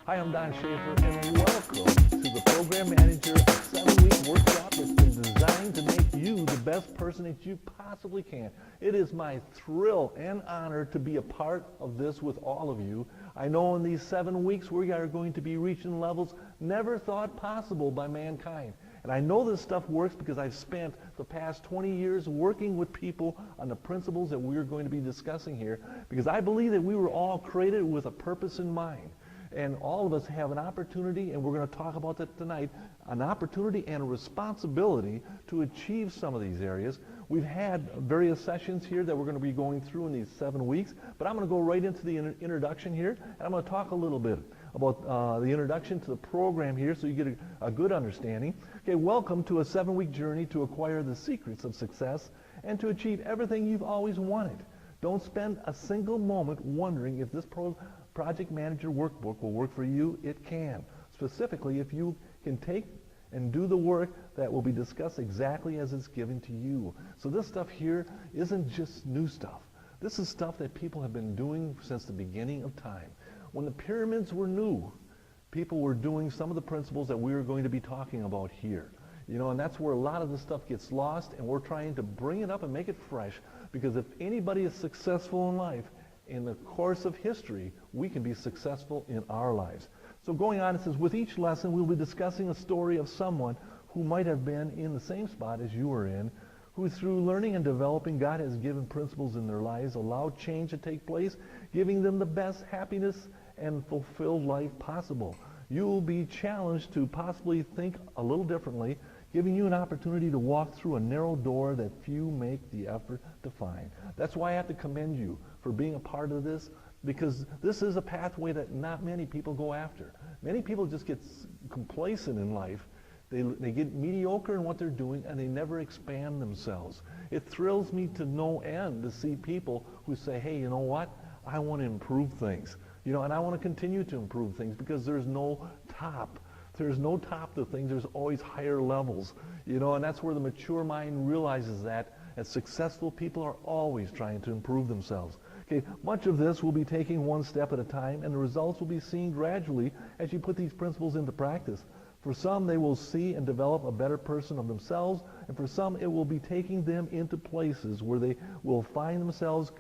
Hi, I'm Don Schaefer, and welcome to the Program Manager 7-week workshop that's been designed to make you the best person that you possibly can. It is my thrill and honor to be a part of this with all of you. I know in these 7 weeks we are going to be reaching levels never thought possible by mankind. And I know this stuff works because I've spent the past 20 years working with people on the principles that we're going to be discussing here, because I believe that we were all created with a purpose in mind. And all of us have an opportunity, and we're going to talk about that tonight, an opportunity and a responsibility to achieve some of these areas. We've had various sessions here that we're going to be going through in these 7 weeks, but I'm going to go right into the introduction here, and I'm going to talk a little bit about the introduction to the program here so you get a good understanding. Okay, welcome to a 7-week journey to acquire the secrets of success and to achieve everything you've always wanted. Don't spend a single moment wondering if this Project Manager workbook will work for you. It can. Specifically, if you can take and do the work that will be discussed exactly as it's given to you. So this stuff here isn't just new stuff. This is stuff that people have been doing since the beginning of time. When the pyramids were new, people were doing some of the principles that we are going to be talking about here. You know, and that's where a lot of this stuff gets lost, and we're trying to bring it up and make it fresh, because if anybody is successful in life, in the course of history, we can be successful in our lives. So going on, it says, with each lesson, we'll be discussing a story of someone who might have been in the same spot as you are in, who through learning and developing, God has given principles in their lives, allowed change to take place, giving them the best happiness and fulfilled life possible. You will be challenged to possibly think a little differently, giving you an opportunity to walk through a narrow door that few make the effort to find. That's why I have to commend you for being a part of this, because this is a pathway that not many people go after. Many people just get complacent in life. They get mediocre in what they're doing, and they never expand themselves. It thrills me to no end to see people who say, hey, you know what? I want to improve things. You know, and I want to continue to improve things, because there's no top. There's no top to things. There's always higher levels. You know, and that's where the mature mind realizes that, as successful people are always trying to improve themselves. Okay, much of this will be taking one step at a time, and the results will be seen gradually as you put these principles into practice. For some, they will see and develop a better person of themselves, and for some, it will be taking them into places where they will find themselves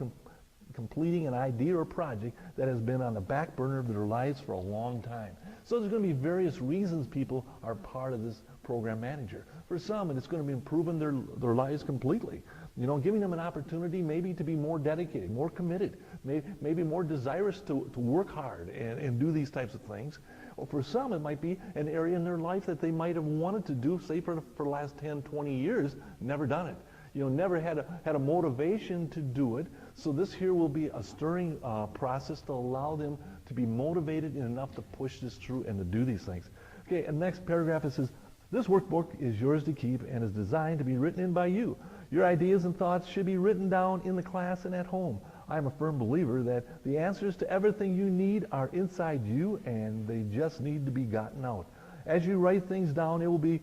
completing an idea or project that has been on the back burner of their lives for a long time. So there's going to be various reasons people are part of this program manager. For some, it's going to be improving their lives completely. You know, giving them an opportunity maybe to be more dedicated, more committed, maybe more desirous to work hard and do these types of things. Or for some, it might be an area in their life that they might have wanted to do, say for the last 10, 20 years, never done it. You know, never had a motivation to do it. So this here will be a stirring process to allow them to be motivated enough to push this through and to do these things. Okay, and next paragraph it says, this workbook is yours to keep and is designed to be written in by you. Your ideas and thoughts should be written down in the class and at home. I am a firm believer that the answers to everything you need are inside you, and they just need to be gotten out. As you write things down, it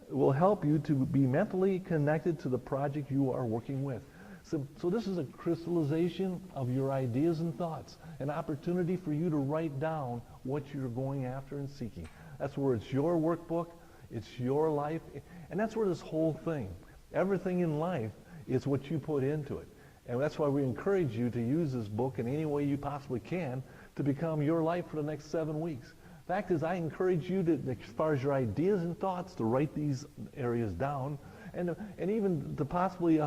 will help you to be mentally connected to the project you are working with. So this is a crystallization of your ideas and thoughts, an opportunity for you to write down what you're going after and seeking. That's where it's your workbook, it's your life, and that's where this whole thing, everything in life is what you put into it. And that's why we encourage you to use this book in any way you possibly can to become your life for the next 7 weeks. Fact is, I encourage you to, as far as your ideas and thoughts, to write these areas down, and even to possibly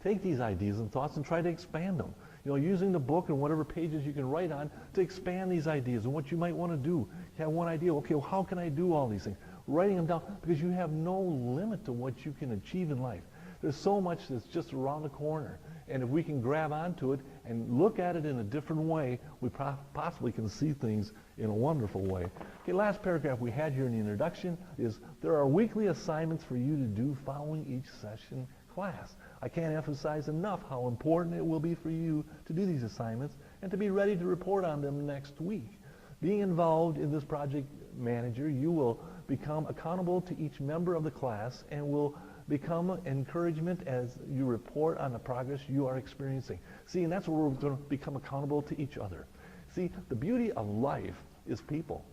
take these ideas and thoughts and try to expand them. You know, using the book and whatever pages you can write on to expand these ideas and what you might want to do. You have one idea, okay, well, how can I do all these things? Writing them down, because you have no limit to what you can achieve in life. There's so much that's just around the corner. And if we can grab onto it and look at it in a different way, we possibly can see things in a wonderful way. Okay, last paragraph we had here in the introduction is, there are weekly assignments for you to do following each session class. I can't emphasize enough how important it will be for you to do these assignments and to be ready to report on them next week. Being involved in this project manager, you will become accountable to each member of the class and will become encouragement as you report on the progress you are experiencing. See, and that's where we're going to become accountable to each other. See, the beauty of life is people.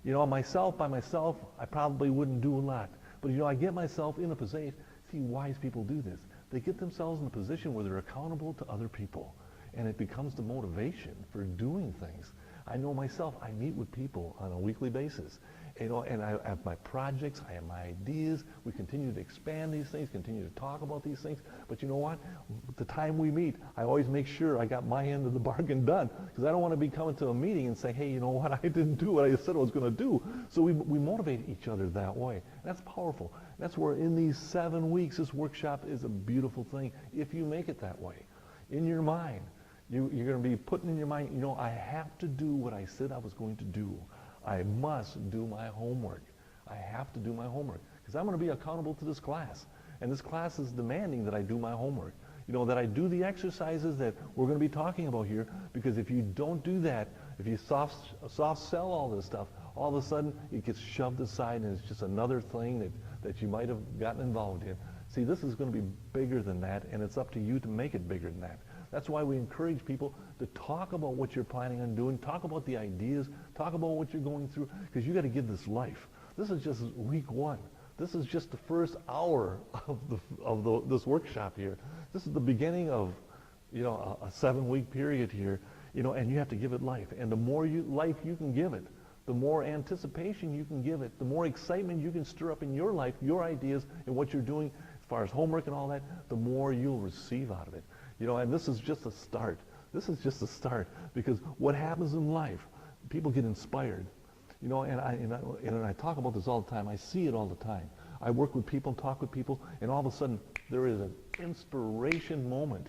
By myself, I probably wouldn't do a lot. But I get myself in a position. See, wise people do this. They get themselves in a position where they're accountable to other people, and it becomes the motivation for doing things. I know myself, I meet with people on a weekly basis, and I have my projects, I have my ideas. We continue to expand these things, continue to talk about these things. But you know what? The time we meet, I always make sure I got my end of the bargain done, because I don't want to be coming to a meeting and say, hey, you know what? I didn't do what I said I was going to do. So we motivate each other that way. And that's powerful. That's where in these 7 weeks, this workshop is a beautiful thing if you make it that way. In your mind, you're going to be putting in your mind, I have to do what I said I was going to do. I must do my homework. I have to do my homework, because I'm going to be accountable to this class. And this class is demanding that I do my homework. That I do the exercises that we're going to be talking about here, because if you don't do that, if you soft sell all this stuff, all of a sudden it gets shoved aside and it's just another thing that you might have gotten involved in. See, this is going to be bigger than that, and it's up to you to make it bigger than that. That's why we encourage people to talk about what you're planning on doing, talk about the ideas, talk about what you're going through, because you got to give this life. This is just week 1. This is just the first hour of this workshop here. This is the beginning of, a 7-week period here, and you have to give it life. And the more life you can give it, the more anticipation you can give it, the more excitement you can stir up in your life, your ideas, and what you're doing as far as homework and all that, the more you'll receive out of it. And this is just a start. This is just a start, because what happens in life, people get inspired. And I talk about this all the time. I see it all the time. I work with people, talk with people, and all of a sudden there is an inspiration moment.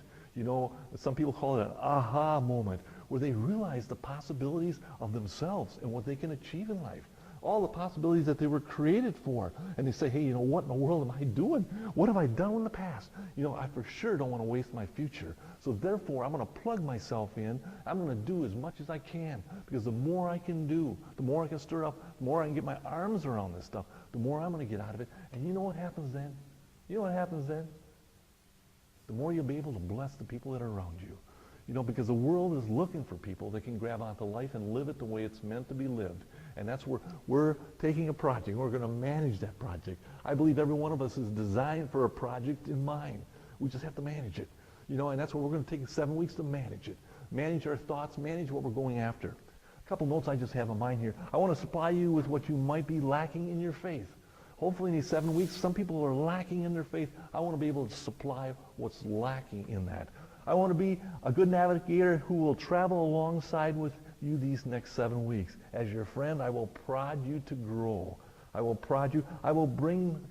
Some people call it an aha moment, where they realize the possibilities of themselves and what they can achieve in life. All the possibilities that they were created for. And they say, hey, what in the world am I doing? What have I done in the past? I for sure don't want to waste my future. So therefore, I'm going to plug myself in. I'm going to do as much as I can, because the more I can do, the more I can stir up, the more I can get my arms around this stuff, the more I'm going to get out of it. And you know what happens then? The more you'll be able to bless the people that are around you. Because the world is looking for people that can grab onto life and live it the way it's meant to be lived. And that's where we're taking a project. We're going to manage that project. I believe every one of us is designed for a project in mind. We just have to manage it. And that's what we're going to take 7 weeks to manage it. Manage our thoughts, manage what we're going after. A couple notes I just have in mind here. I want to supply you with what you might be lacking in your faith. Hopefully in these 7 weeks, some people are lacking in their faith. I want to be able to supply what's lacking in that. I want to be a good navigator who will travel alongside with you these next 7 weeks. As your friend, I will prod you to grow. I will prod you. I will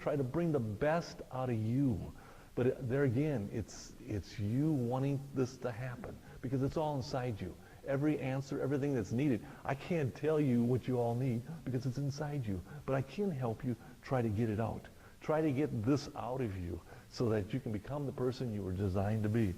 try to bring the best out of you. But there again, it's you wanting this to happen, because it's all inside you. Every answer, everything that's needed. I can't tell you what you all need because it's inside you. But I can help you try to get it out. Try to get this out of you so that you can become the person you were designed to be.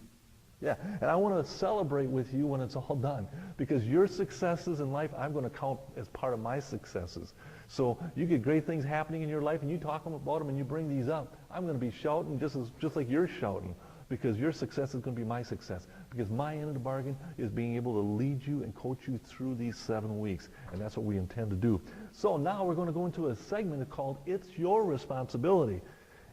Yeah, and I want to celebrate with you when it's all done, because your successes in life, I'm going to count as part of my successes. So you get great things happening in your life, and you talk about them, and you bring these up. I'm going to be shouting just like you're shouting, because your success is going to be my success. Because my end of the bargain is being able to lead you and coach you through these 7 weeks, and that's what we intend to do. So now we're going to go into a segment called It's Your Responsibility.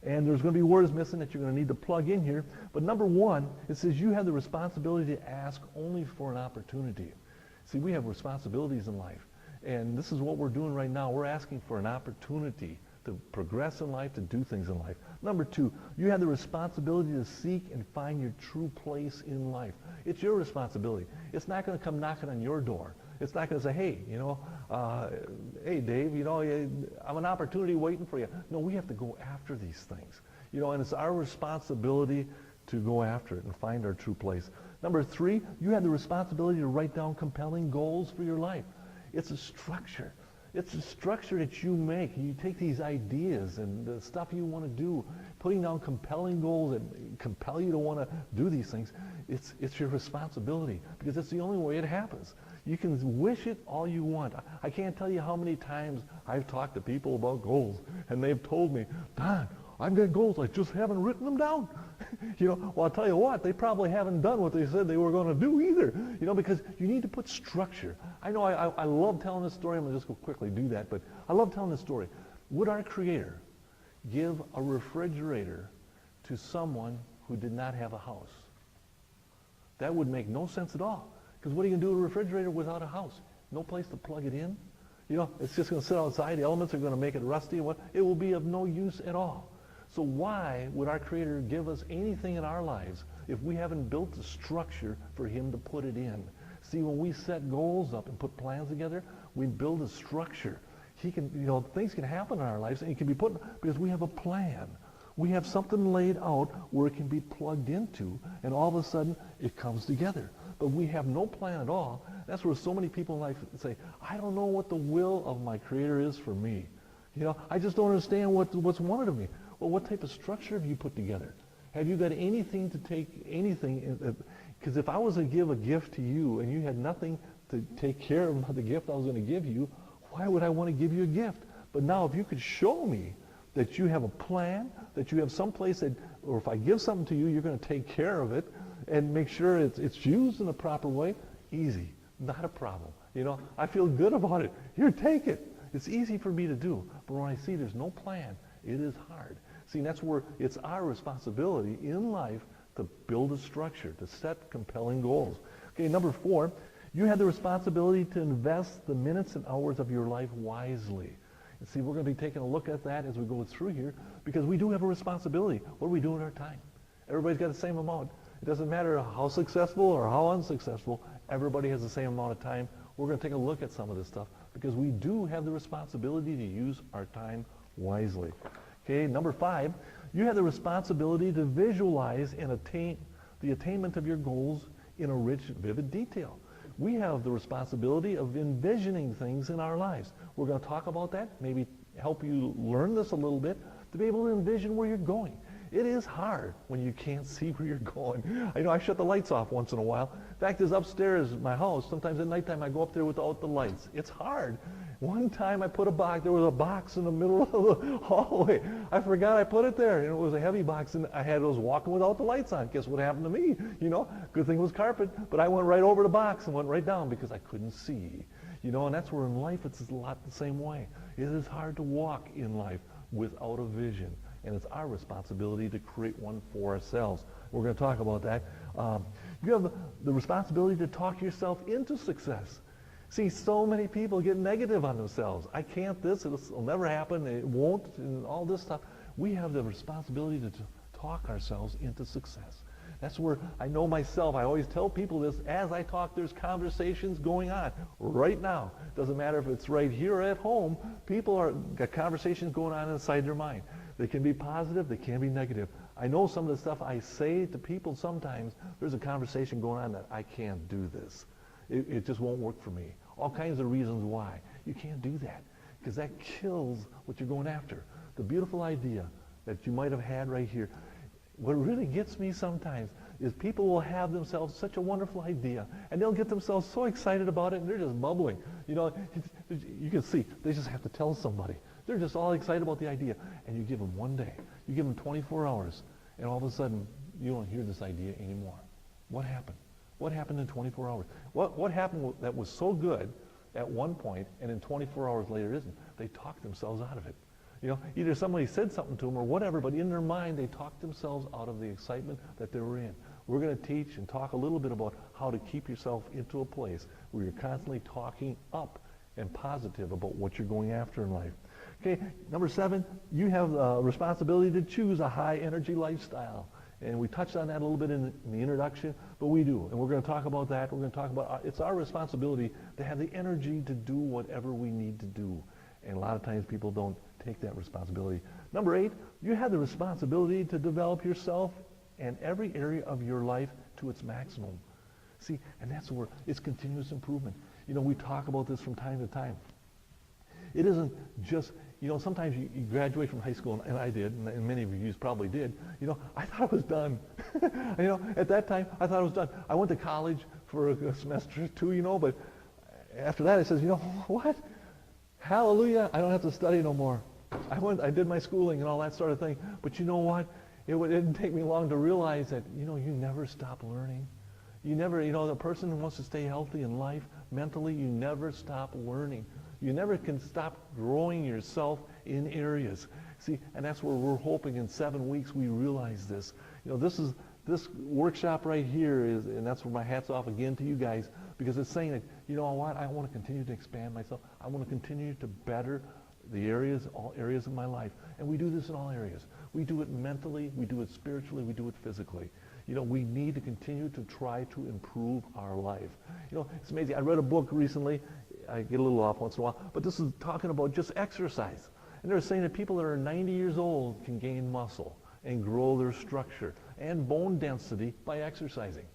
And there's going to be words missing that you're going to need to plug in here. But number 1, it says you have the responsibility to ask only for an opportunity. See, we have responsibilities in life. And this is what we're doing right now. We're asking for an opportunity to progress in life, to do things in life. Number 2, you have the responsibility to seek and find your true place in life. It's your responsibility. It's not going to come knocking on your door. It's not going to say, hey, hey, Dave, I'm an opportunity waiting for you. No, we have to go after these things. And it's our responsibility to go after it and find our true place. Number 3, you have the responsibility to write down compelling goals for your life. It's a structure. It's a structure that you make. You take these ideas and the stuff you want to do, putting down compelling goals that compel you to want to do these things. It's your responsibility, because it's the only way it happens. You can wish it all you want. I can't tell you how many times I've talked to people about goals, and they've told me, Don, I've got goals, I just haven't written them down. Well, I'll tell you what, they probably haven't done what they said they were going to do either, because you need to put structure. I know I love telling this story. I'm going to just go quickly do that, but I love telling this story. Would our Creator give a refrigerator to someone who did not have a house? That would make no sense at all. Because what are you going to do with a refrigerator without a house? No place to plug it in? It's just going to sit outside. The elements are going to make it rusty. It will be of no use at all. So why would our Creator give us anything in our lives if we haven't built the structure for Him to put it in? See, when we set goals up and put plans together, we build a structure. He can, things can happen in our lives, and it can be put because we have a plan. We have something laid out where it can be plugged into, and all of a sudden it comes together. But we have no plan at all. That's where so many people in life say, I don't know what the will of my Creator is for me. I just don't understand what's wanted of me. Well, what type of structure have you put together? Have you got anything to take anything? Because if I was to give a gift to you and you had nothing to take care of the gift I was going to give you, why would I want to give you a gift? But now if you could show me that you have a plan, that you have some place that, or if I give something to you, you're going to take care of it and make sure it's used in a proper way, easy, not a problem. I feel good about it. Here, take it. It's easy for me to do. But when I see there's no plan, it is hard. See, that's where it's our responsibility in life to build a structure, to set compelling goals. Okay, number 4, you have the responsibility to invest the minutes and hours of your life wisely. And see, we're going to be taking a look at that as we go through here because we do have a responsibility. What do we do with our time? Everybody's got the same amount. It doesn't matter how successful or how unsuccessful, everybody has the same amount of time. We're going to take a look at some of this stuff because we do have the responsibility to use our time wisely. Okay, number 5, you have the responsibility to visualize and attain the attainment of your goals in a rich, vivid detail. We have the responsibility of envisioning things in our lives. We're going to talk about that, maybe help you learn this a little bit, to be able to envision where you're going. It is hard when you can't see where you're going. I shut the lights off once in a while. In fact, is upstairs in my house, sometimes at nighttime I go up there without the lights. It's hard. One time there was a box in the middle of the hallway. I forgot I put it there, and it was a heavy box, and I was walking without the lights on. Guess what happened to me? Good thing it was carpet, but I went right over the box and went right down because I couldn't see. And that's where in life it's a lot the same way. It is hard to walk in life without a vision. And it's our responsibility to create one for ourselves. We're going to talk about that. You have the responsibility to talk yourself into success. See, so many people get negative on themselves. I can't this, it'll never happen, it won't, and all this stuff. We have the responsibility to talk ourselves into success. That's where I know myself, I always tell people this, as I talk, there's conversations going on right now. Doesn't matter if it's right here or at home, people got conversations going on inside their mind. They can be positive, they can be negative. I know some of the stuff I say to people sometimes, there's a conversation going on that I can't do this. It just won't work for me. All kinds of reasons why. You can't do that because that kills what you're going after. The beautiful idea that you might have had right here. What really gets me sometimes is people will have themselves such a wonderful idea and they'll get themselves so excited about it and they're just bubbling. You can see, they just have to tell somebody. They're just all excited about the idea. And you give them one day, you give them 24 hours, and all of a sudden, you don't hear this idea anymore. What happened? What happened in 24 hours? What happened that was so good at one point, and in 24 hours later isn't? They talked themselves out of it. Either somebody said something to them or whatever, but in their mind, they talked themselves out of the excitement that they were in. We're going to teach and talk a little bit about how to keep yourself into a place where you're constantly talking up and positive about what you're going after in life. Okay, number 7, you have a responsibility to choose a high energy lifestyle. And we touched on that a little bit in the introduction, but we do. And we're going to talk about that. We're going to talk about it's our responsibility to have the energy to do whatever we need to do. And a lot of times people don't take that responsibility. Number 8, you have the responsibility to develop yourself and every area of your life to its maximum. See, and that's where it's continuous improvement. We talk about this from time to time. It isn't just, sometimes you graduate from high school, and I did, and many of you probably did. I thought it was done. At that time, I thought it was done. I went to college for a semester or two, but after that I says, what? Hallelujah, I don't have to study no more. I did my schooling and all that sort of thing. But you know what? It didn't take me long to realize that, you never stop learning. You never, the person who wants to stay healthy in life, mentally, you never stop learning. You never can stop growing yourself in areas. See, and that's where we're hoping in 7 weeks we realize this. This workshop right here is, and that's where my hat's off again to you guys, because it's saying that, you know what, I want to continue to expand myself. I want to continue to better all areas of my life. And we do this in all areas. We do it mentally, we do it spiritually, we do it physically. We need to continue to try to improve our life. It's amazing. I read a book recently. I get a little off once in a while, but this is talking about just exercise. And they're saying that people that are 90 years old can gain muscle and grow their structure and bone density by exercising.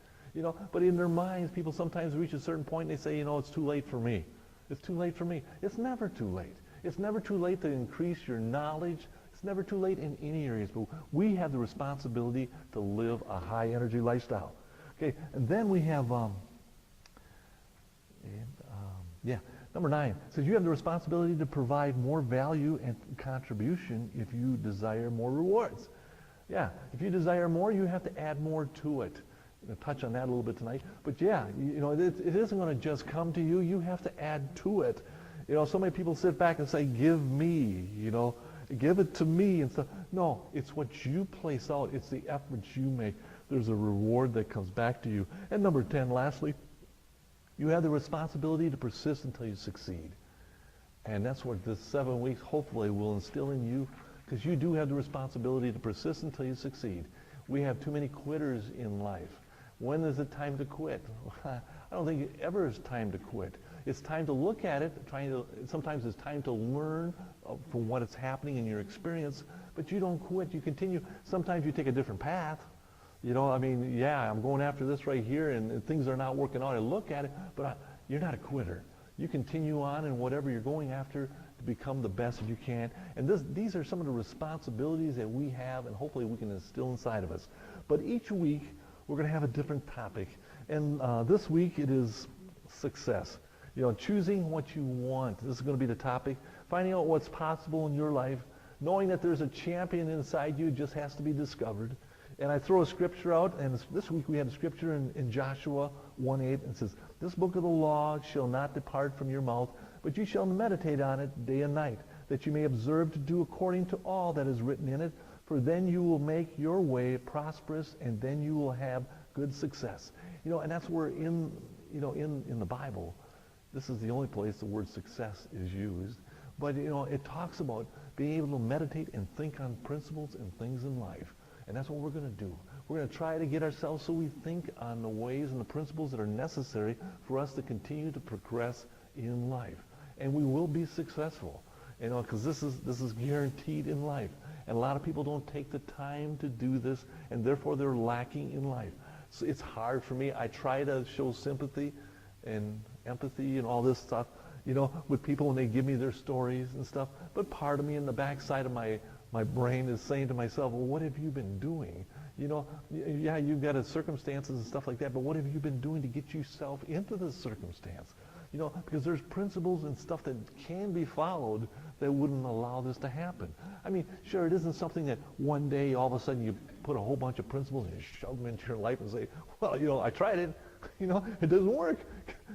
But in their minds, people sometimes reach a certain point and they say, it's too late for me. It's too late for me. It's never too late. It's never too late to increase your knowledge. It's never too late in any areas. But we have the responsibility to live a high energy lifestyle. Okay, and then we have, number 9. It says you have the responsibility to provide more value and contribution if you desire more rewards. Yeah, if you desire more, you have to add more to it. I'm going to touch on that a little bit tonight. But yeah, it isn't going to just come to you. You have to add to it. So many people sit back and say, give me, give it to me and stuff. No, it's what you place out. It's the efforts you make. There's a reward that comes back to you. And number 10, lastly, you have the responsibility to persist until you succeed. And that's what this 7 weeks hopefully will instill in you, because you do have the responsibility to persist until you succeed. We have too many quitters in life. When is it time to quit? I don't think it ever is time to quit. It's time to look at it. Sometimes it's time to learn from what is happening in your experience, but you don't quit. You continue. Sometimes you take a different path. I'm going after this right here, and things are not working out. I look at it, but you're not a quitter. You continue on in whatever you're going after to become the best that you can. And these are some of the responsibilities that we have, and hopefully we can instill inside of us. But each week, we're going to have a different topic. And this week, it is success. Choosing what you want. This is going to be the topic. Finding out what's possible in your life. Knowing that there's a champion inside you, just has to be discovered. And I throw a scripture out, and this week we had a scripture in Joshua 1:8. It says, this book of the law shall not depart from your mouth, but you shall meditate on it day and night, that you may observe to do according to all that is written in it. For then you will make your way prosperous, and then you will have good success. And that's where in the Bible, this is the only place the word success is used. But, it talks about being able to meditate and think on principles and things in life. And that's what we're going to do. We're going to try to get ourselves so we think on the ways and the principles that are necessary for us to continue to progress in life. And we will be successful, because this is guaranteed in life. And a lot of people don't take the time to do this, and therefore they're lacking in life. So it's hard for me. I try to show sympathy and empathy and all this stuff, with people when they give me their stories and stuff. But part of me in the backside of my brain is saying to myself, well, what have you been doing? Yeah, you've got circumstances and stuff like that, but what have you been doing to get yourself into this circumstance? Because there's principles and stuff that can be followed that wouldn't allow this to happen. Sure, it isn't something that one day all of a sudden you put a whole bunch of principles and you shove them into your life and say, well, I tried it. It doesn't work.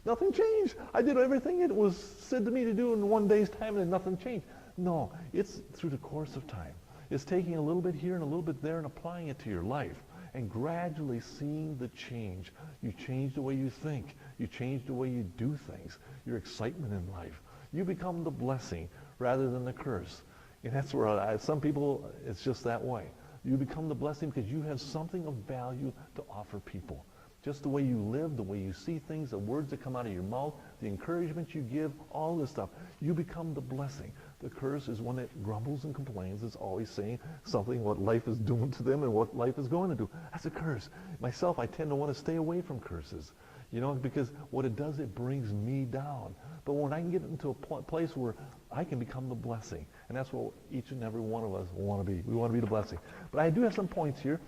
Nothing changed. I did everything it was said to me to do in one day's time, and nothing changed. No, it's through the course of time. It's taking a little bit here and a little bit there and applying it to your life and gradually seeing the change. You change the way you think. You change the way you do things. Your excitement in life. You become the blessing rather than the curse. And that's where some people, it's just that way. You become the blessing because you have something of value to offer people. Just the way you live, the way you see things, the words that come out of your mouth, the encouragement you give, all this stuff. You become the blessing. The curse is one that grumbles and complains. It's always saying something, what life is doing to them and what life is going to do. That's a curse. Myself, I tend to want to stay away from curses, because what it does, it brings me down. But when I can get into a place where I can become the blessing, and that's what each and every one of us want to be. We want to be the blessing. But I do have some points here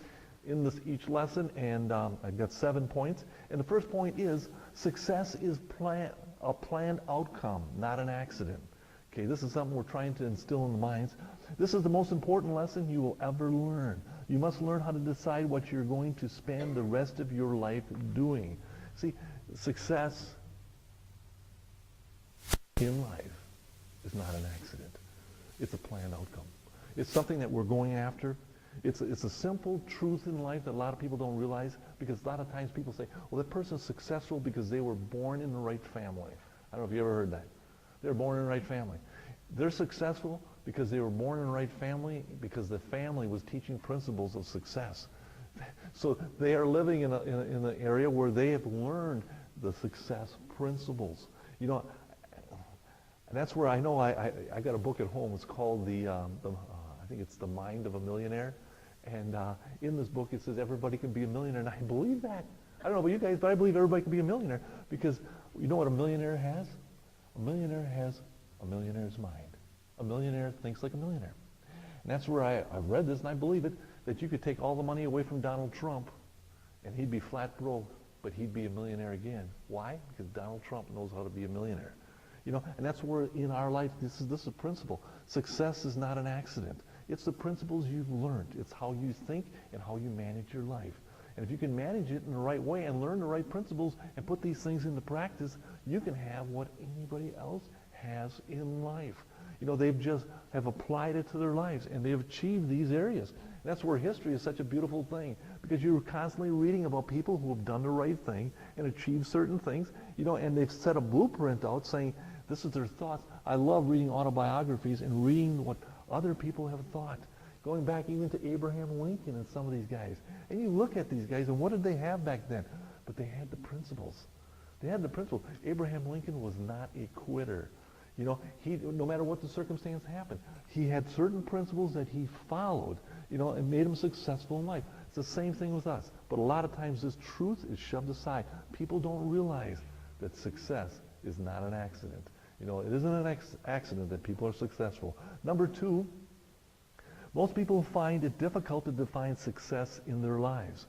in each lesson, and I've got 7 points. And the first point is success is a planned outcome, not an accident. Okay, this is something we're trying to instill in the minds. This is the most important lesson you will ever learn. You must learn how to decide what you're going to spend the rest of your life doing. See, success in life is not an accident. It's a planned outcome. It's something that we're going after. It's a simple truth in life that a lot of people don't realize, because a lot of times people say, well, that person's successful because they were born in the right family. I don't know if you ever heard that. They were born in the right family. They're successful because they were born in the right family, because the family was teaching principles of success. So they are living in an area where they have learned the success principles. You know, and that's where I know I got a book at home. It's called I think it's The Mind of a Millionaire. And in this book it says everybody can be a millionaire, and I believe that. I don't know about you guys, but I believe everybody can be a millionaire, because you know what a millionaire has? A millionaire has a millionaire's mind. A millionaire thinks like a millionaire. And that's where I've read this, and I believe it, that you could take all the money away from Donald Trump, and he'd be flat broke, but he'd be a millionaire again. Why? Because Donald Trump knows how to be a millionaire. You know, and that's where in our life, this is a principle. Success is not an accident. It's the principles you've learned. It's how you think and how you manage your life. And if you can manage it in the right way and learn the right principles and put these things into practice, you can have what anybody else has in life. You know, they've just have applied it to their lives, and they've achieved these areas. And that's where history is such a beautiful thing, because you're constantly reading about people who have done the right thing and achieved certain things, you know, and they've set a blueprint out saying this is their thoughts. I love reading autobiographies and reading what other people have thought. Going back even to Abraham Lincoln and some of these guys. And you look at these guys, and what did they have back then? But they had the principles. They had the principles. Abraham Lincoln was not a quitter. You know, no matter what the circumstance happened, he had certain principles that he followed, you know, and made him successful in life. It's the same thing with us. But a lot of times this truth is shoved aside. People don't realize that success is not an accident. You know, it isn't an accident that people are successful. Number two, most people find it difficult to define success in their lives.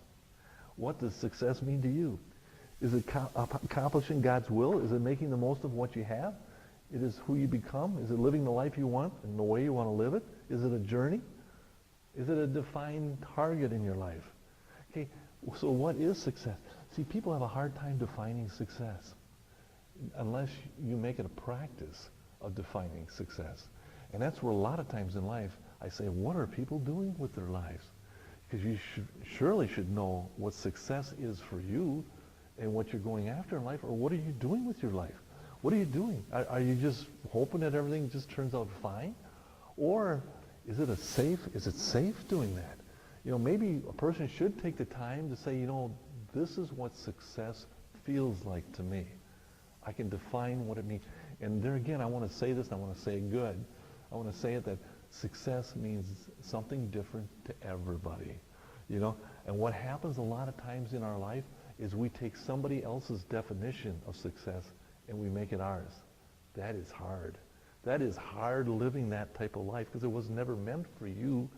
What does success mean to you? Is it accomplishing God's will? Is it making the most of what you have? It is who you become? Is it living the life you want and the way you want to live it? Is it a journey? Is it a defined target in your life? Okay, so what is success? See, people have a hard time defining success unless you make it a practice of defining success. And that's where a lot of times in life I say, what are people doing with their lives? Because you surely should know what success is for you and what you're going after in life, or what are you doing with your life? What are you doing? Are you just hoping that everything just turns out fine? Or is it safe doing that? You know, maybe a person should take the time to say, you know, this is what success feels like to me. I can define what it means. And there again, I want to say this, and I want to say it good. I want to say it that success means something different to everybody. You know, and what happens a lot of times in our life is we take somebody else's definition of success and we make it ours. That is hard. That is hard living that type of life, because it was never meant for you.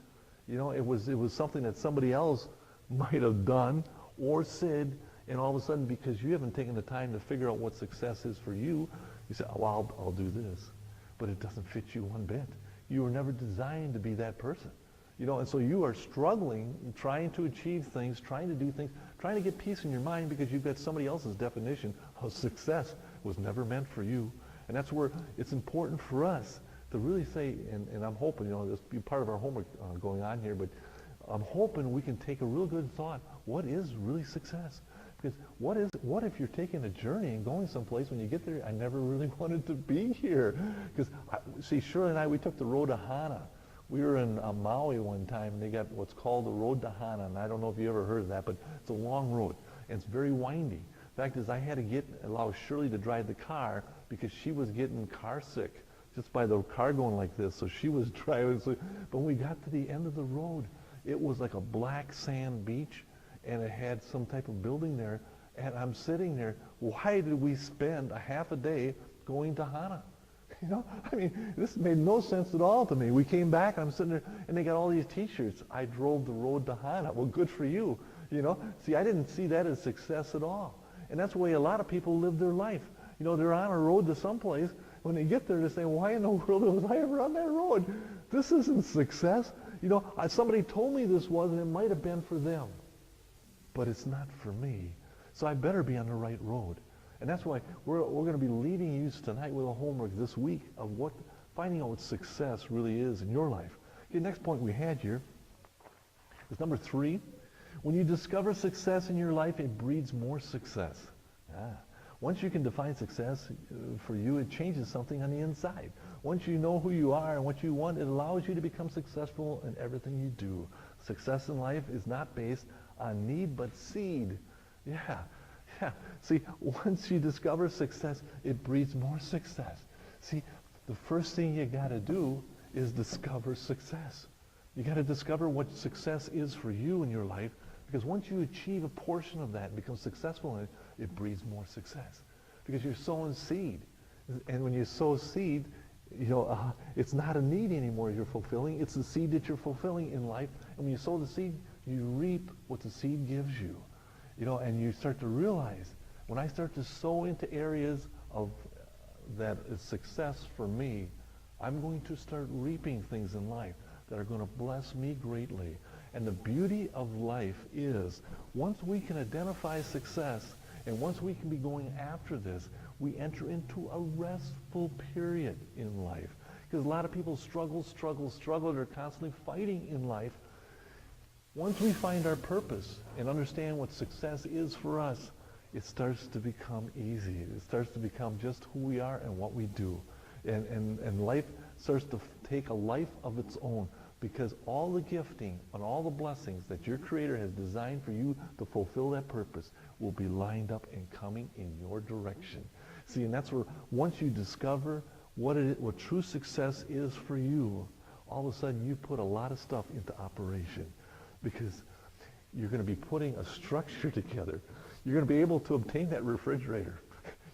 You know, it was something that somebody else might have done or said, and all of a sudden, because you haven't taken the time to figure out what success is for you, you say, oh, well, I'll do this. But it doesn't fit you one bit. You were never designed to be that person. You know, and so you are struggling, trying to achieve things, trying to do things, trying to get peace in your mind because you've got somebody else's definition of success was never meant for you. And that's where it's important for us to really say, and I'm hoping, you know, this will be part of our homework going on here, but I'm hoping we can take a real good thought. What is really success? Because what if you're taking a journey and going someplace, when you get there, I never really wanted to be here? Because, see, Shirley and I, we took the road to Hana. We were in Maui one time, and they got what's called the road to Hana, and I don't know if you ever heard of that, but it's a long road, and it's very windy. The fact is, I had to allow Shirley to drive the car because she was getting car sick just by the car going like this, so she was driving. So, but when we got to the end of the road, it was like a black sand beach, and it had some type of building there, and I'm sitting there, why did we spend a half a day going to Hana? You know, I mean, this made no sense at all to me. We came back, I'm sitting there, and they got all these t-shirts. I drove the road to Hana. Well, good for you, you know. See, I didn't see that as success at all. And that's the way a lot of people live their life. You know, they're on a road to someplace, when they get there, they say, why in the world was I ever on that road? This isn't success. Somebody told me this was, and it might have been for them, but it's not for me. So I better be on the right road. And that's why we're going to be leaving you tonight with a homework this week of finding out what success really is in your life. Okay, next point we had here is number 3. When you discover success in your life, it breeds more success. Once you can define success for you, it changes something on the inside. Once you know who you are and what you want, it allows you to become successful in everything you do. Success in life is not based on need, but seed. Yeah. See, once you discover success, it breeds more success. See, the first thing you got to do is discover success. You got to discover what success is for you in your life, because once you achieve a portion of that and become successful in it, it breeds more success. Because you're sowing seed. And when you sow seed, it's not a need anymore you're fulfilling. It's the seed that you're fulfilling in life. And when you sow the seed, you reap what the seed gives you. And you start to realize, when I start to sow into areas of that is success for me, I'm going to start reaping things in life that are going to bless me greatly. And the beauty of life is, once we can identify success, and once we can be going after this, we enter into a restful period in life. Because a lot of people struggle. They're constantly fighting in life. Once we find our purpose and understand what success is for us, it starts to become easy. It starts to become just who we are and what we do. And life starts to take a life of its own, because all the gifting and all the blessings that your Creator has designed for you to fulfill that purpose will be lined up and coming in your direction. See, and that's where, once you discover what true success is for you, all of a sudden you put a lot of stuff into operation, because you're going to be putting a structure together. You're going to be able to obtain that refrigerator.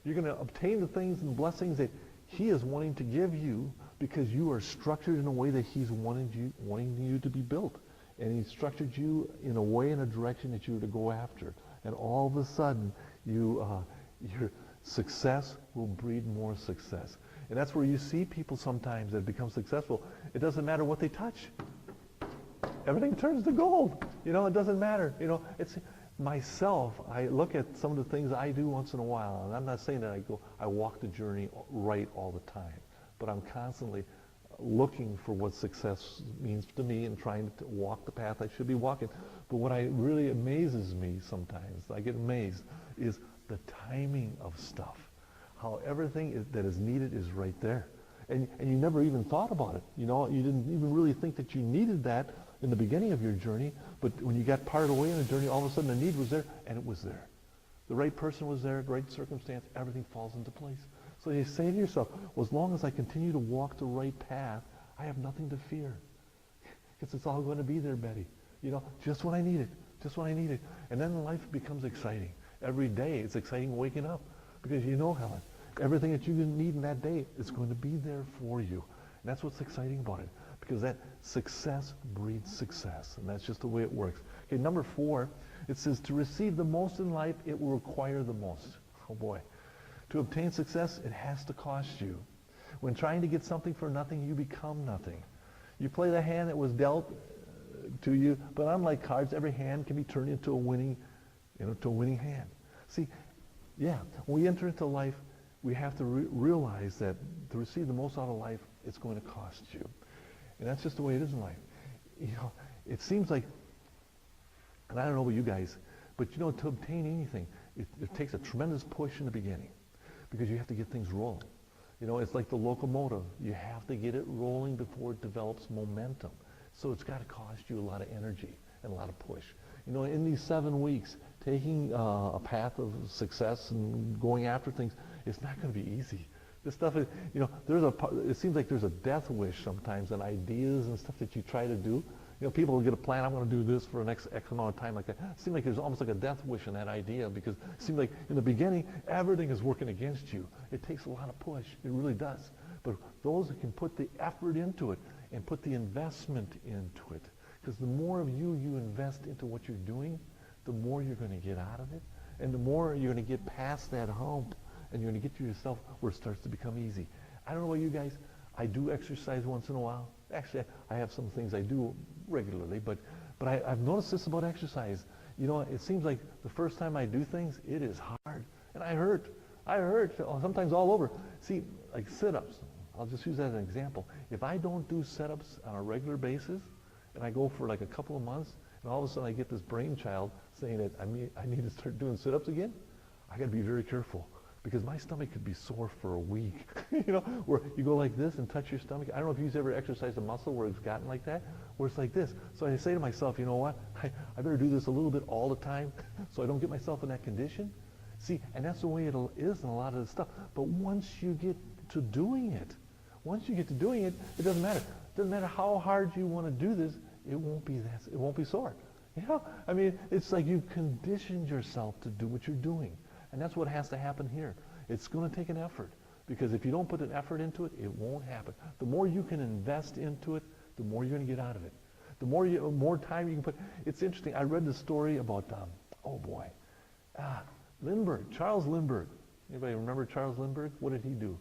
You're going to obtain the things and blessings that He is wanting to give you, because you are structured in a way that He's wanting you to be built. And He structured you in a way, in a direction that you are to go after. And all of a sudden, your success will breed more success. And that's where you see people sometimes that become successful. It doesn't matter what they touch. Everything turns to gold. It doesn't matter. It's myself. I look at some of the things I do once in a while, and I'm not saying that I walk the journey right all the time, but I'm constantly looking for what success means to me and trying to walk the path I should be walking. But what really amazes me sometimes, I get amazed, is the timing of stuff. How everything that is needed is right there. And you never even thought about it. You didn't even really think that you needed that in the beginning of your journey, but when you got part of the way in the journey, all of a sudden the need was there, and it was there. The right person was there, the right circumstance, everything falls into place. So you say to yourself, well, as long as I continue to walk the right path, I have nothing to fear. Because it's all going to be there, Betty. Just when I need it. And then life becomes exciting. Every day it's exciting waking up. Because Helen, everything that you need in that day is going to be there for you. And that's what's exciting about it. Because that success breeds success. And that's just the way it works. Okay, number 4, it says, to receive the most in life, it will require the most. Oh boy. To obtain success, it has to cost you. When trying to get something for nothing, you become nothing. You play the hand that was dealt to you, but unlike cards, every hand can be turned into a winning hand. See, when we enter into life, we have to realize that to receive the most out of life, it's going to cost you. And that's just the way it is in life. It seems like, and I don't know about you guys, but to obtain anything, it takes a tremendous push in the beginning, because you have to get things rolling. It's like the locomotive. You have to get it rolling before it develops momentum. So it's got to cost you a lot of energy and a lot of push. In these 7 weeks, taking a path of success and going after things, it's not going to be easy. This stuff is, it seems like there's a death wish sometimes in ideas and stuff that you try to do. People will get a plan, I'm going to do this for the next X amount of time like that. It seems like there's almost like a death wish in that idea, because it seems like in the beginning, everything is working against you. It takes a lot of push. It really does. But those that can put the effort into it and put the investment into it, because the more of you invest into what you're doing, the more you're going to get out of it, and the more you're going to get past that hump, and you're going to get to yourself where it starts to become easy. I don't know about you guys. I do exercise once in a while. Actually, I have some things I do regularly, but I've noticed this about exercise. You know, it seems like the first time I do things, it is hard, and I hurt. I hurt, sometimes all over. See, like sit-ups. I'll just use that as an example. If I don't do sit-ups on a regular basis, and I go for like a couple of months, and all of a sudden I get this brainchild saying that I need to start doing sit-ups again, I got to be very careful, because my stomach could be sore for a week. You know, where you go like this and touch your stomach. I don't know if you've ever exercised a muscle where it's gotten like that, where it's like this. So I say to myself, you know what? I better do this a little bit all the time so I don't get myself in that condition. See, and that's the way it is in a lot of the stuff. But once you get to doing it, it doesn't matter. It doesn't matter how hard you want to do this, it won't be sore. You know? I mean, it's like you've conditioned yourself to do what you're doing. And that's what has to happen here. It's going to take an effort. Because if you don't put an effort into it, it won't happen. The more you can invest into it, the more you're going to get out of it. The more time you can put. It's interesting. I read the story about, Lindbergh, Charles Lindbergh. Anybody remember Charles Lindbergh? What did he do?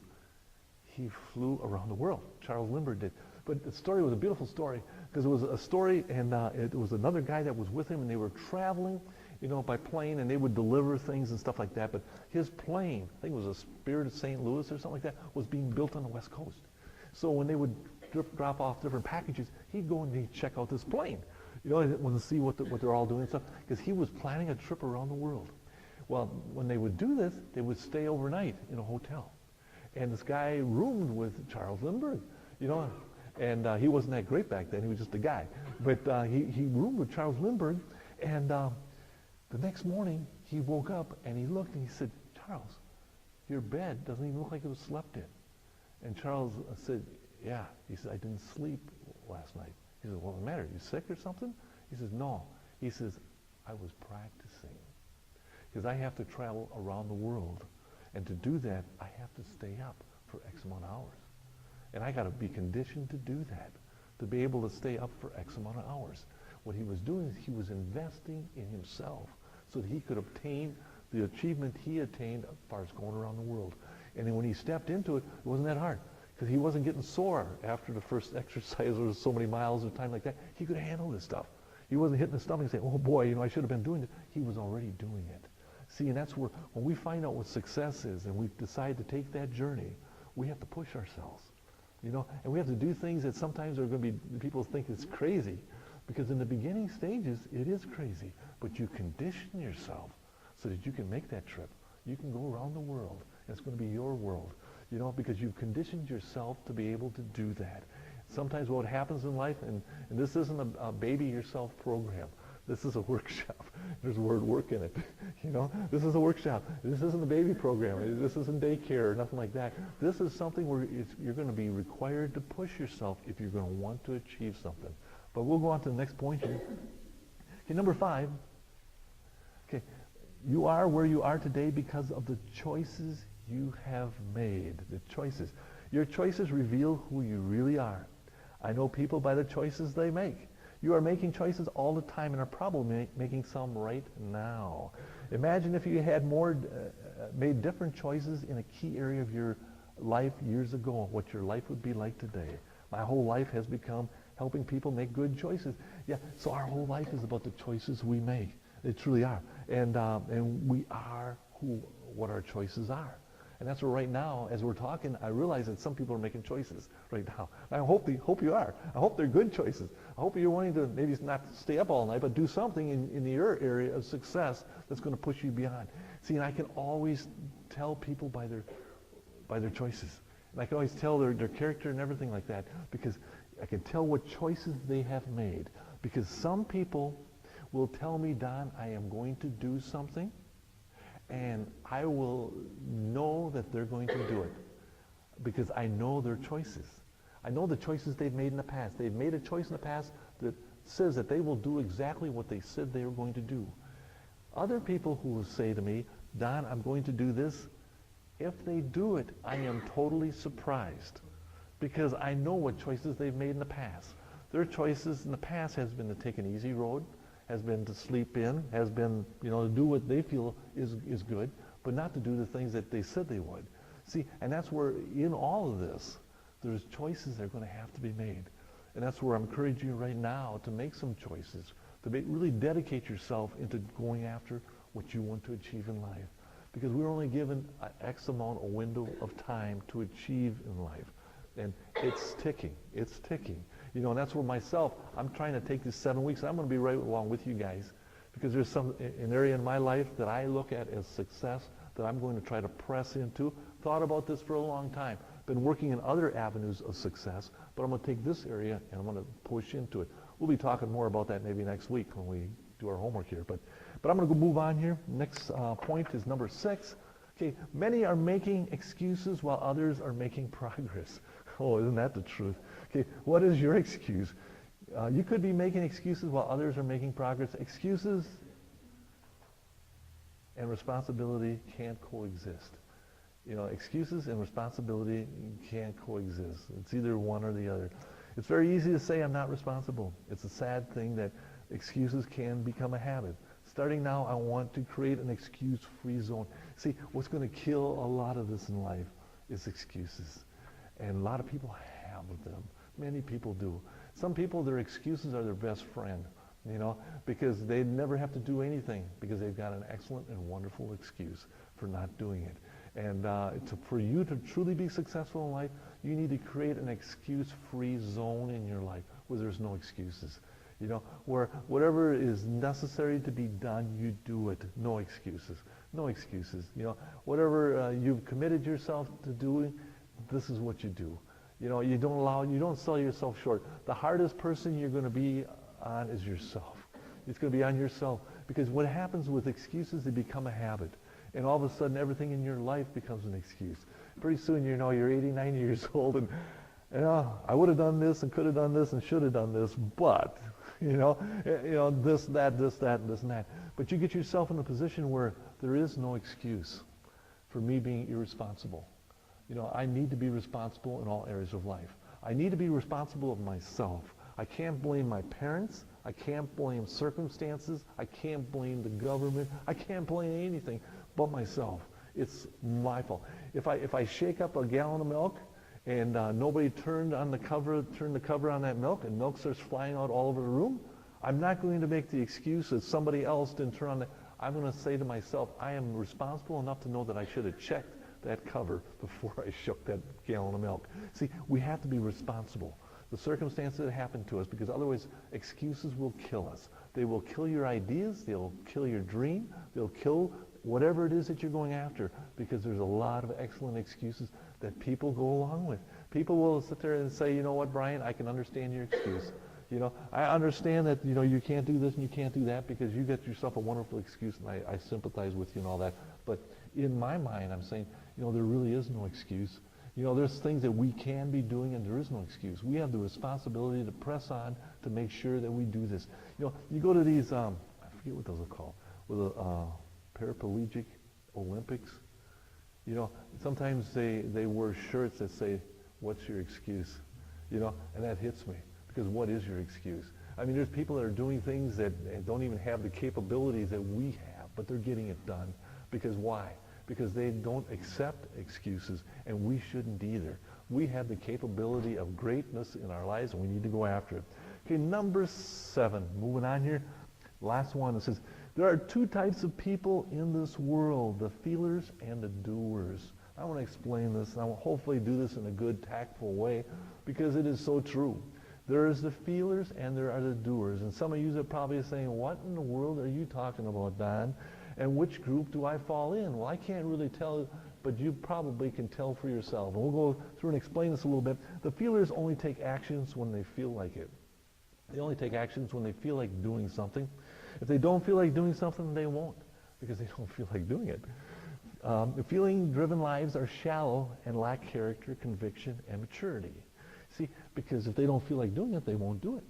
He flew around the world. Charles Lindbergh did. But the story was a beautiful story, because it was a story, and it was another guy that was with him, and they were traveling, you know, by plane, and they would deliver things and stuff like that. But his plane, I think it was a Spirit of St. Louis or something like that, was being built on the West Coast. So when they would drop off different packages, he'd go and he'd check out this plane, you know, and see what they're all doing and stuff, because he was planning a trip around the world. Well, when they would do this, they would stay overnight in a hotel. And this guy roomed with Charles Lindbergh, you know, and he wasn't that great back then. He was just a guy. But he roomed with Charles Lindbergh, and the next morning he woke up and he looked and he said, "Charles, your bed doesn't even look like it was slept in." And Charles said, "Yeah." He said, "I didn't sleep last night." He said, "What's the matter? You sick or something?" He says, "No." He says, "I was practicing. Because I have to travel around the world. And to do that, I have to stay up for X amount of hours. And I got to be conditioned to do that, to be able to stay up for X amount of hours." What he was doing is he was investing in himself so that he could obtain the achievement he attained as far as going around the world. And then when he stepped into it, it wasn't that hard, because he wasn't getting sore after the first exercise or so many miles or time like that. He could handle this stuff. He wasn't hitting the stomach and saying, "Oh boy, you know, I should have been doing it." He was already doing it. See, and that's where, when we find out what success is and we decide to take that journey, we have to push ourselves, you know, and we have to do things that sometimes are going to be, people think it's crazy, because in the beginning stages, it is crazy, but you condition yourself so that you can make that trip. You can go around the world, and it's going to be your world, you know, because you've conditioned yourself to be able to do that. Sometimes what happens in life, and this isn't a baby yourself program. This is a workshop. There's the word work in it. You know, this is a workshop. This isn't a baby program. This isn't daycare or nothing like that. This is something where you're going to be required to push yourself if you're going to want to achieve something. But we'll go on to the next point here. Okay, number 5. Okay, you are where you are today because of the choices you have made. The choices. Your choices reveal who you really are. I know people by the choices they make. You are making choices all the time and are probably making some right now. Imagine if you had made different choices in a key area of your life years ago, what your life would be like today. My whole life has become helping people make good choices. Yeah, so our whole life is about the choices we make. They truly are. And we are what our choices are. And that's where right now, as we're talking, I realize that some people are making choices right now. I hope you are. I hope they're good choices. I hope you're wanting to maybe not stay up all night, but do something in your area of success that's going to push you beyond. See, and I can always tell people by their choices. And I can always tell their character and everything like that, because I can tell what choices they have made. Because some people will tell me, "Don, I am going to do something," and I will know that they're going to do it because I know their choices. I know the choices they've made in the past. They've made a choice in the past that says that they will do exactly what they said they were going to do. Other people who will say to me, "Don, I'm going to do this," if they do it, I am totally surprised because I know what choices they've made in the past. Their choices in the past has been to take an easy road, has been to sleep in, has been, you know, to do what they feel is good, but not to do the things that they said they would. See, and that's where in all of this, there's choices that are going to have to be made. And that's where I'm encouraging you right now to make some choices, to really dedicate yourself into going after what you want to achieve in life. Because we're only given an X amount, a window of time to achieve in life. And it's ticking. It's ticking. You know, and that's where myself, I'm trying to take this 7 weeks. I'm going to be right along with you guys. Because there's an area in my life that I look at as success that I'm going to try to press into. Thought about this for a long time. Been working in other avenues of success, but I'm going to take this area and I'm going to push into it. We'll be talking more about that maybe next week when we do our homework here. But I'm going to go move on here. Next point is number 6. Okay, many are making excuses while others are making progress. Oh, isn't that the truth? Okay, what is your excuse? You could be making excuses while others are making progress. Excuses and responsibility can't coexist. You know, excuses and responsibility can't coexist. It's either one or the other. It's very easy to say I'm not responsible. It's a sad thing that excuses can become a habit. Starting now, I want to create an excuse-free zone. See, what's going to kill a lot of this in life is excuses. And a lot of people have them. Many people do. Some people, their excuses are their best friend, you know, because they never have to do anything because they've got an excellent and wonderful excuse for not doing it. And for you to truly be successful in life, you need to create an excuse-free zone in your life where there's no excuses. You know, where whatever is necessary to be done, you do it. No excuses. No excuses. You know, whatever you've committed yourself to doing, this is what you do. You know, you don't sell yourself short. The hardest person you're going to be on is yourself. It's going to be on yourself. Because what happens with excuses, they become a habit. And all of a sudden, everything in your life becomes an excuse. Pretty soon, you know, you're 80, 90 years old, and you know, I would have done this, and could have done this, and should have done this, but, you know, this, that, and this, and that. But you get yourself in a position where there is no excuse for me being irresponsible. You know, I need to be responsible in all areas of life. I need to be responsible of myself. I can't blame my parents. I can't blame circumstances. I can't blame the government. I can't blame anything but myself. It's my fault. If I shake up a gallon of milk and nobody turned the cover on that milk and milk starts flying out all over the room, I'm not going to make the excuse that somebody else didn't turn on the. I'm going to say to myself, I am responsible enough to know that I should have checked that cover before I shook that gallon of milk. See, we have to be responsible. The circumstances that happen to us, because otherwise excuses will kill us. They will kill your ideas, they'll kill your dream, they'll kill whatever it is that you're going after, because there's a lot of excellent excuses that people go along with. People will sit there and say, you know what, Brian, I can understand your excuse. You know, I understand that, you know, you can't do this and you can't do that because you get yourself a wonderful excuse, and I sympathize with you and all that. But in my mind, I'm saying, you know, there really is no excuse. You know, there's things that we can be doing and there is no excuse. We have the responsibility to press on to make sure that we do this. You know, you go to these, I forget what those are called, with a paraplegic Olympics. You know, sometimes they wear shirts that say, what's your excuse? You know, and that hits me, because what is your excuse? I mean, there's people that are doing things that don't even have the capabilities that we have, but they're getting it done. Because why? Because they don't accept excuses, and we shouldn't either. We have the capability of greatness in our lives, and we need to go after it. Okay, number 7, moving on here. Last one, it says, there are 2 types of people in this world, the feelers and the doers. I want to explain this, and I will hopefully do this in a good, tactful way, because it is so true. There is the feelers and there are the doers. And some of you are probably saying, what in the world are you talking about, Don? And which group do I fall in? Well, I can't really tell, but you probably can tell for yourself. And we'll go through and explain this a little bit. The feelers only take actions when they feel like it. They only take actions when they feel like doing something. If they don't feel like doing something, they won't, because they don't feel like doing it. Feeling-driven lives are shallow and lack character, conviction, and maturity. See, because if they don't feel like doing it, they won't do it.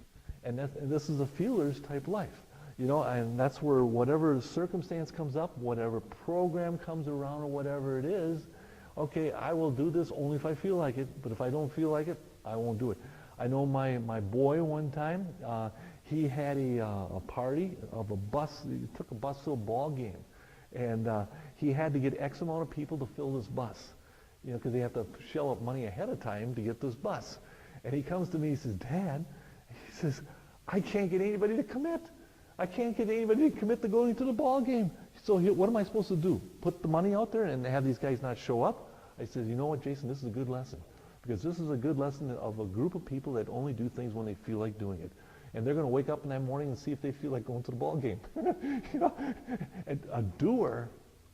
And this is a feelers type life. You know, and that's where whatever circumstance comes up, whatever program comes around or whatever it is, okay, I will do this only if I feel like it, but if I don't feel like it, I won't do it. I know my boy one time, he had a party of a bus, he took a bus to a ball game, and he had to get X amount of people to fill this bus. because they have to shell up money ahead of time to get this bus. And he comes to me, he says, Dad, he says, I can't get anybody to commit. I can't get anybody to commit to going to the ball game. So what am I supposed to do? Put the money out there and have these guys not show up? I said, you know what, Jason, this is a good lesson. Because this is a good lesson of a group of people that only do things when they feel like doing it. And they're going to wake up in that morning and see if they feel like going to the ball game. And a doer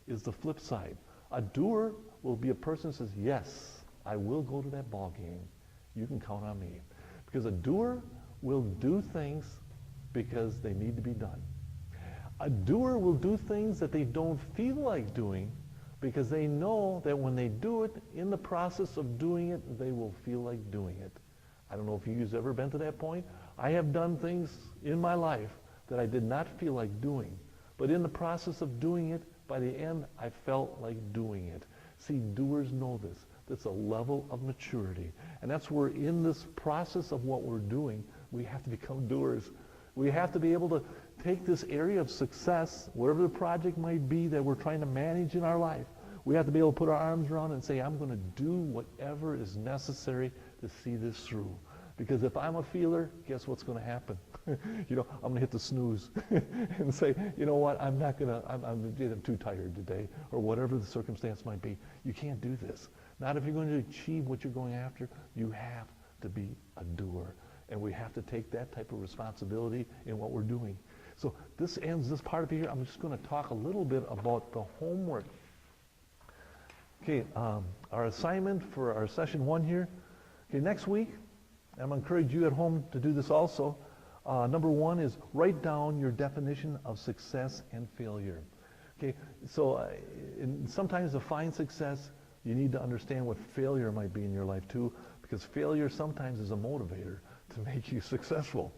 is the flip side. A doer will be a person who says, yes, I will go to that ball game. You can count on me. Because a doer will do things because they need to be done. A doer will do things that they don't feel like doing because they know that when they do it, in the process of doing it, they will feel like doing it. I don't know if you've ever been to that point. I have done things in my life that I did not feel like doing. But in the process of doing it, by the end, I felt like doing it. See, doers know this. That's a level of maturity. And that's where in this process of what we're doing, we have to become doers. We have to be able to take this area of success, whatever the project might be that we're trying to manage in our life. We have to be able to put our arms around it and say, I'm going to do whatever is necessary to see this through. Because if I'm a feeler, guess what's going to happen? I'm going to hit the snooze and say, you know what, I'm too tired today, or whatever the circumstance might be. You can't do this. Not if you're going to achieve what you're going after. You have to be a doer. And we have to take that type of responsibility in what we're doing. So this ends this part of here. I'm just going to talk a little bit about the homework. Okay, our assignment for our session 1 here. Okay, next week, I'm going to encourage you at home to do this also. Number 1 is write down your definition of success and failure. Okay, so sometimes to find success, you need to understand what failure might be in your life too, because failure sometimes is a motivator to make you successful.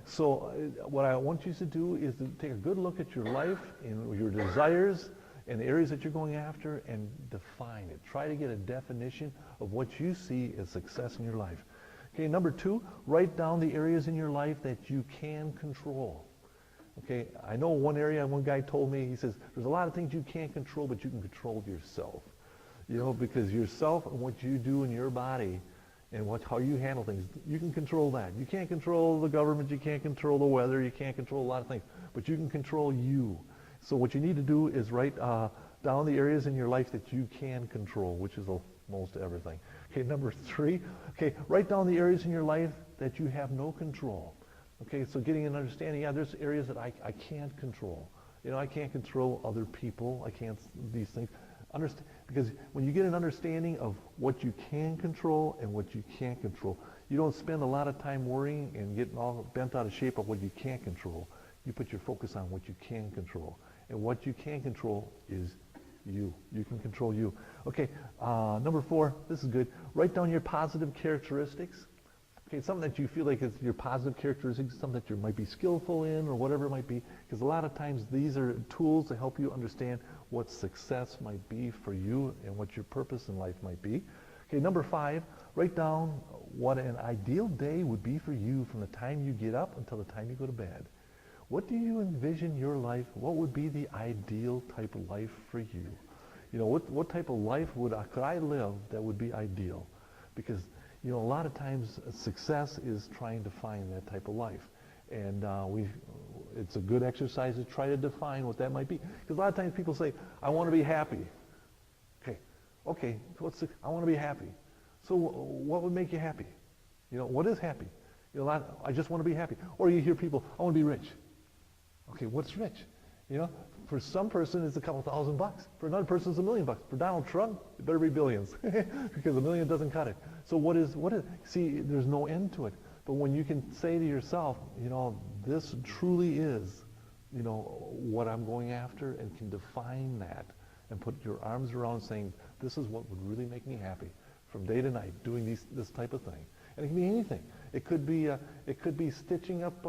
So what I want you to do is to take a good look at your life and your desires and the areas that you're going after and define it. Try to get a definition of what you see as success in your life. Okay, number 2, write down the areas in your life that you can control. Okay, I know one area, one guy told me, he says, there's a lot of things you can't control, but you can control yourself. Because yourself and what you do in your body and how you handle things, you can control that. You can't control the government, you can't control the weather, you can't control a lot of things, but you can control you. So what you need to do is write down the areas in your life that you can control, which is most everything. Okay, number 3, write down the areas in your life that you have no control. Okay, so getting an understanding, there's areas that I can't control. I can't control other people, I can't, these things. Because when you get an understanding of what you can control and what you can't control, you don't spend a lot of time worrying and getting all bent out of shape of what you can't control. You put your focus on what you can control. And what you can control is you. You can control you. Okay, number 4, this is good. Write down your positive characteristics. Okay, something that you feel like is your positive characteristics, something that you might be skillful in or whatever it might be. Because a lot of times these are tools to help you understand what success might be for you and what your purpose in life might be. Okay, number 5, write down what an ideal day would be for you from the time you get up until the time you go to bed. What do you envision your life? What would be the ideal type of life for you? What type of life could I live that would be ideal? Because, a lot of times success is trying to find that type of life. And it's a good exercise to try to define what that might be. Because a lot of times people say, I want to be happy. Okay, I want to be happy. So what would make you happy? What is happy? I just want to be happy. Or you hear people, I want to be rich. Okay, what's rich? For some person it's a couple $1,000. For another person it's $1 million. For Donald Trump, it better be billions, because $1 million doesn't cut it. So what is? See, there's no end to it. But when you can say to yourself, this truly is, what I'm going after, and can define that, and put your arms around saying, this is what would really make me happy, from day to night, doing this type of thing. And it can be anything. It could be stitching up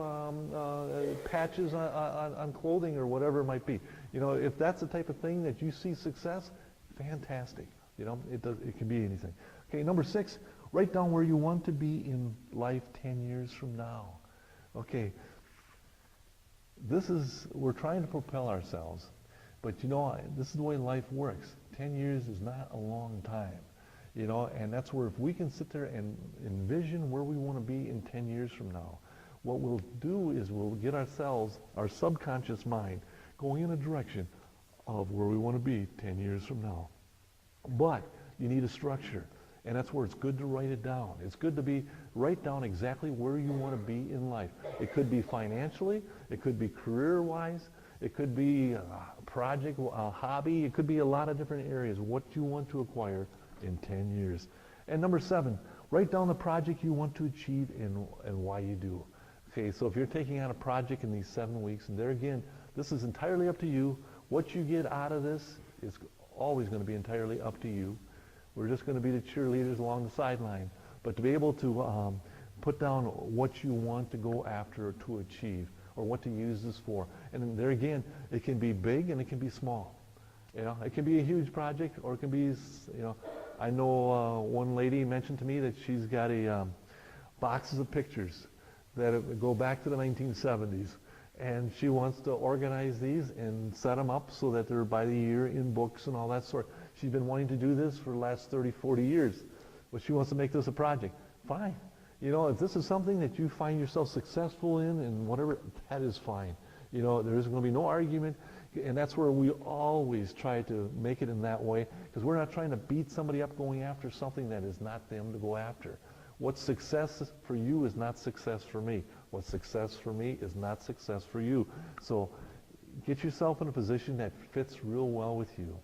patches on clothing or whatever it might be. If that's the type of thing that you see success, fantastic. It can be anything. Okay, number 6, write down where you want to be in life 10 years from now. Okay, we're trying to propel ourselves, But this is the way life works. 10 years is not a long time. And that's where if we can sit there and envision where we want to be in 10 years from now, what we'll do is we'll get ourselves, our subconscious mind, going in a direction of where we want to be 10 years from now. But you need a structure, and that's where it's good to write it down. It's good to write down exactly where you want to be in life. It could be financially, it could be career-wise, it could be a project, a hobby, it could be a lot of different areas, what you want to acquire in 10 years. And number 7, write down the project you want to achieve and why you do. Okay, so if you're taking on a project in these 7 weeks, and there again, this is entirely up to you. What you get out of this is always going to be entirely up to you. We're just going to be the cheerleaders along the sideline. But to be able to put down what you want to go after or to achieve, or what to use this for. And then there again, it can be big and it can be small. It can be a huge project, or it can be, I know one lady mentioned to me that she's got boxes of pictures that go back to the 1970s. And she wants to organize these and set them up so that they're by the year in books and all that sort. She's been wanting to do this for the last 30, 40 years. But she wants to make this a project. Fine. If this is something that you find yourself successful in and whatever, that is fine. There isn't going to be no argument. And that's where we always try to make it in that way, because we're not trying to beat somebody up going after something that is not them to go after. What's success for you is not success for me. What's success for me is not success for you. So get yourself in a position that fits real well with you.